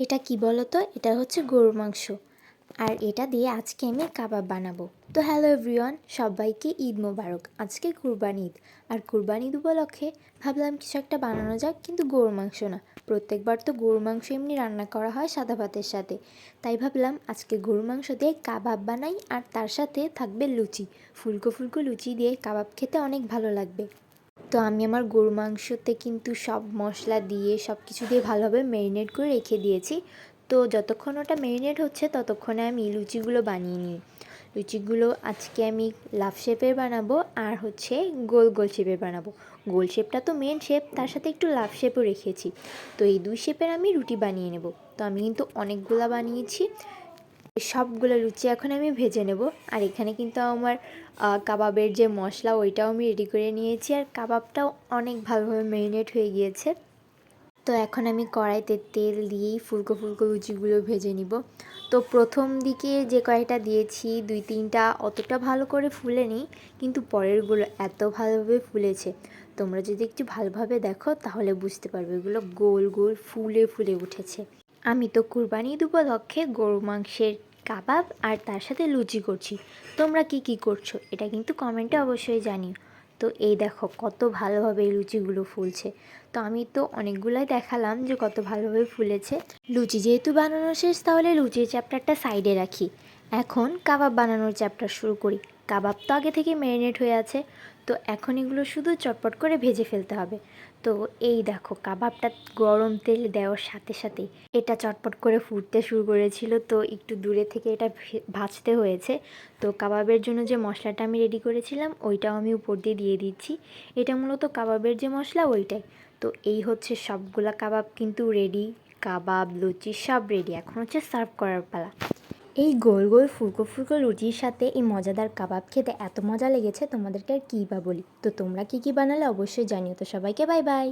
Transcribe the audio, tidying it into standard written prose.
এটা কি বলো তো? এটা হচ্ছে গরুর মাংস। আর এটা দিয়ে আজকে আমি কাবাব বানাবো। তো হ্যালো এভরিওয়ান, সবাইকে ঈদ মোবারক। আজকে কুরবানি ঈদ, আর কুরবানি ঈদ উপলক্ষে ভাবলাম কিছু একটা বানানো যাক, কিন্তু গরুর মাংস না। প্রত্যেকবার তো গরুর মাংস এমনি রান্না করা হয় সাদা ভাতের সাথে, তাই ভাবলাম আজকে গরুর মাংস দিয়ে কাবাব বানাই, আর তার সাথে থাকবে লুচি। ফুলকো ফুলকো লুচি দিয়ে কাবাব খেতে অনেক ভালো লাগবে। তো আমি আমার গরু মাংসতে কিন্তু সব মশলা দিয়ে সব কিছু দিয়ে ভালোভাবে ম্যারিনেট করে রেখে দিয়েছি। তো যতক্ষণ ওটা ম্যারিনেট হচ্ছে ততক্ষণে আমি লুচিগুলো বানিয়ে নিই। লুচিগুলো আজকে আমি লাভ শেপের বানাবো, আর হচ্ছে গোল গোল শেপের বানাবো। গোল শেপটা তো মেন শেপ, তার সাথে একটু লাভ শেপও রেখেছি। তো এই দুই শেপের আমি রুটি বানিয়ে নেব। তো আমি কিন্তু অনেকগুলো বানিয়েছি। সবগুলো লুচি এখন আমি ভেজে নেব। আর এখানে কিন্তু আমার কাবাবের যে মশলা ওইটাও আমি রেডি করে নিয়েছি, আর কাবাবটাও অনেক ভালোভাবে ম্যারিনেট হয়ে গিয়েছে। তো এখন আমি কড়াইতে তেল দিয়েই ফুলকো ফুলকো লুচিগুলো ভেজে নিব। তো প্রথম দিকে যে কড়াইটা দিয়েছি 2-3টা অতটা ভালো করে ফুলেনি, কিন্তু পরেরগুলো এত ভালোভাবে ফুলেছে। তোমরা যদি একটু ভালোভাবে দেখো তাহলে বুঝতে পারবে এগুলো গোল গোল ফুলে ফুলে উঠেছে। আমি তো কুরবানি ঈদ উপলক্ষে গরু মাংসের কাবাব আর তার সাথে লুচি করছি। তোমরা কি কি করছো এটা কিন্তু কমেন্টে অবশ্যই জানিও। তো এই দেখো কত ভালোভাবে এই লুচিগুলো ফুলছে। তো আমি তো অনেকগুলাই দেখালাম যে কত ভালোভাবে ফুলেছে। লুচি যেহেতু বানানো শেষ, তাহলে লুচির চ্যাপ্টারটা সাইডে রাখি। এখন কাবাব বানানোর চ্যাপ্টার শুরু করি। কাবাব তো আগে থেকে ম্যারিনেট হয়ে আছে, তো এখন এগুলো শুধু চটপট করে ভেজে ফেলতে হবে। তো এই দেখো কাবাবটা গরম তেল দেওয়ার সাথে সাথেই এটা চটপট করে ফুটতে শুরু করেছিল। তো একটু দূরে থেকে এটা ভাজতে হয়েছে। তো কাবাবের জন্য যে মশলাটা আমি রেডি করেছিলাম ওইটাও আমি উপর দিয়ে দিয়ে দিচ্ছি। এটা মূলত কাবাবের যে মশলা ওইটাই। তো এই হচ্ছে সবগুলা কাবাব কিন্তু রেডি। কাবাব লুচি সব রেডি, এখন হচ্ছে সার্ভ করার পালা। এই গোল গোল ফুলকো ফুলকো লুচির সাথে এই মজাদার কাবাব খেতে এত মজা লেগেছে, তোমাদেরকে আর কী বা বলি। তো তোমরা কী কী বানালে অবশ্যই জানিও। তো সবাইকে বাই বাই।